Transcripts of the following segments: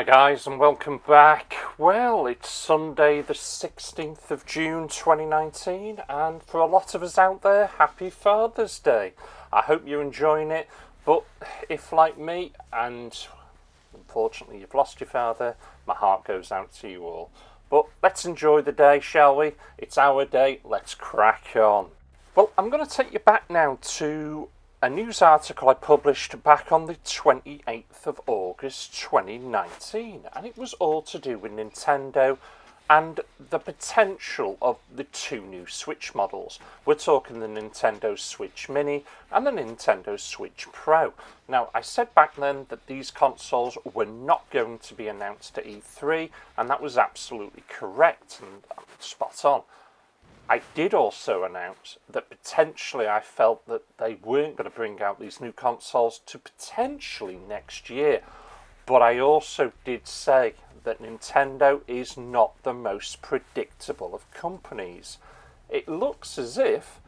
guys, and welcome back. Well, it's Sunday the 16th of June 2019, and for a lot of us out there, happy Father's Day. I hope you're enjoying it, but if like me, and unfortunately you've lost your father, my heart goes out to you all. But let's enjoy the day, shall we? It's our day, let's crack on. Well, I'm going to take you back now to a news article I published back on the 28th of August 2019, and it was all to do with Nintendo and the potential of the two new Switch models. We're talking the Nintendo Switch Mini and the Nintendo Switch Pro. Now, I said back then that these consoles were not going to be announced at E3, and that was absolutely correct and spot on. I did also announce that potentially I felt that they weren't going to bring out these new consoles to potentially next year. But I also did say that Nintendo is not the most predictable of companies. It looks as if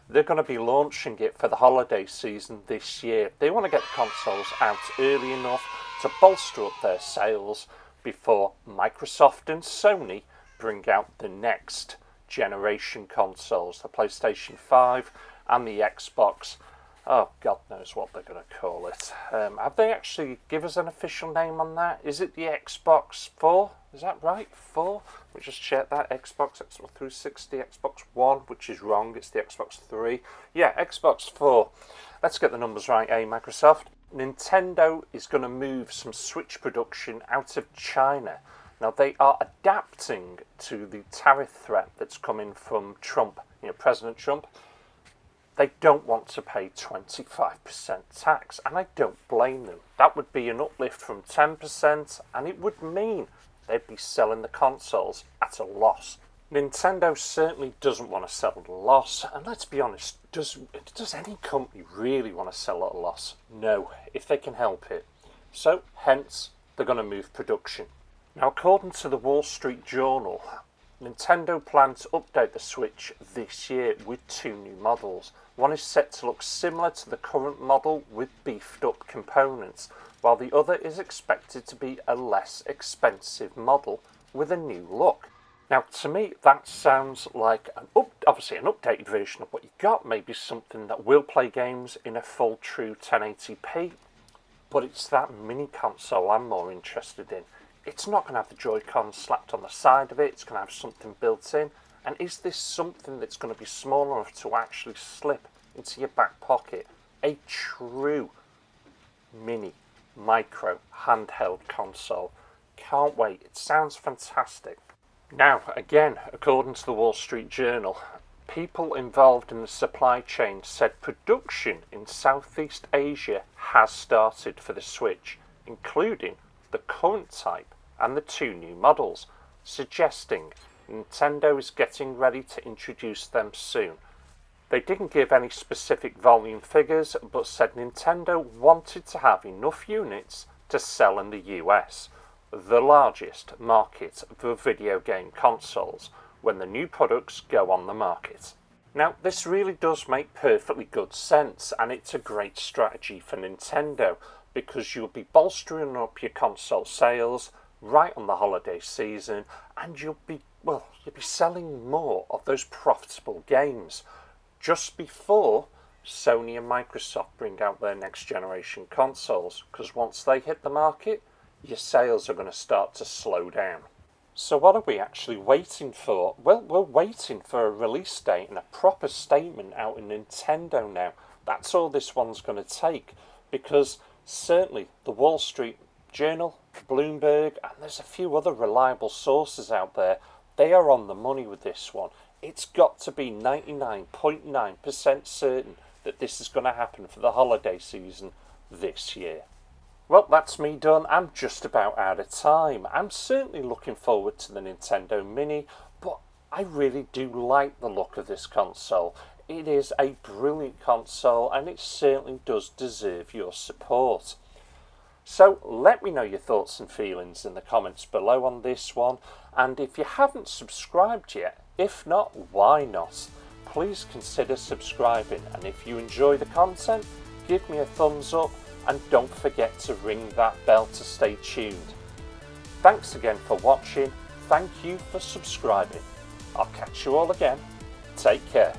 they're going to be launching it for the holiday season this year. They want to get the consoles out early enough to bolster up their sales before Microsoft and Sony bring out the next generation consoles, the PlayStation 5 and the Xbox. Oh, God knows what they're going to call it. Have they actually given us an official name on that? Is it the Xbox 4? Is that right? 4? We just check that. Xbox 360, Xbox One, which is wrong. It's the Xbox 3. Yeah, Xbox 4. Let's get the numbers right, Microsoft? Nintendo is going to move some Switch production out of China. Now, they are adapting to the tariff threat that's coming from Trump, President Trump. They don't want to pay 25% tax, and I don't blame them. That would be an uplift from 10%, and it would mean they'd be selling the consoles at a loss. Nintendo certainly doesn't want to sell at a loss, and let's be honest, does any company really want to sell at a loss? No, if they can help it. So, hence, they're going to move production. Now, according to the Wall Street Journal, Nintendo plans to update the Switch this year with two new models. One is set to look similar to the current model with beefed up components, while the other is expected to be a less expensive model with a new look. Now, to me, that sounds like obviously an updated version of what you got, maybe something that will play games in a full true 1080p, but it's that mini console I'm more interested in. It's not going to have the Joy-Con slapped on the side of it. It's going to have something built in. And is this something that's going to be small enough to actually slip into your back pocket? A true mini, micro, handheld console. Can't wait. It sounds fantastic. Now, again, according to the Wall Street Journal, people involved in the supply chain said production in Southeast Asia has started for the Switch, including the current type and the two new models, suggesting Nintendo is getting ready to introduce them soon. They didn't give any specific volume figures, but said Nintendo wanted to have enough units to sell in the US, the largest market for video game consoles, when the new products go on the market. Now, this really does make perfectly good sense, and it's a great strategy for Nintendo, because you'll be bolstering up your console sales right on the holiday season, and you'll be selling more of those profitable games just before Sony and Microsoft bring out their next generation consoles, because once they hit the market, your sales are going to start to slow down. So what are we actually waiting for? Well, we're waiting for a release date and a proper statement out in Nintendo now. That's all this one's going to take, because certainly the Wall Street Journal, Bloomberg, and there's a few other reliable sources out there, they are on the money with this one. It's got to be 99.9% certain that this is going to happen for the holiday season this year. Well, that's me done. I'm just about out of time. I'm certainly looking forward to the Nintendo Mini, but I really do like the look of this console. It is a brilliant console, and it certainly does deserve your support. So let me know your thoughts and feelings in the comments below on this one, and if you haven't subscribed yet, if not, why not? Please consider subscribing, and if you enjoy the content, give me a thumbs up and don't forget to ring that bell to stay tuned. Thanks again for watching. Thank you for subscribing. I'll catch you all again. Take care.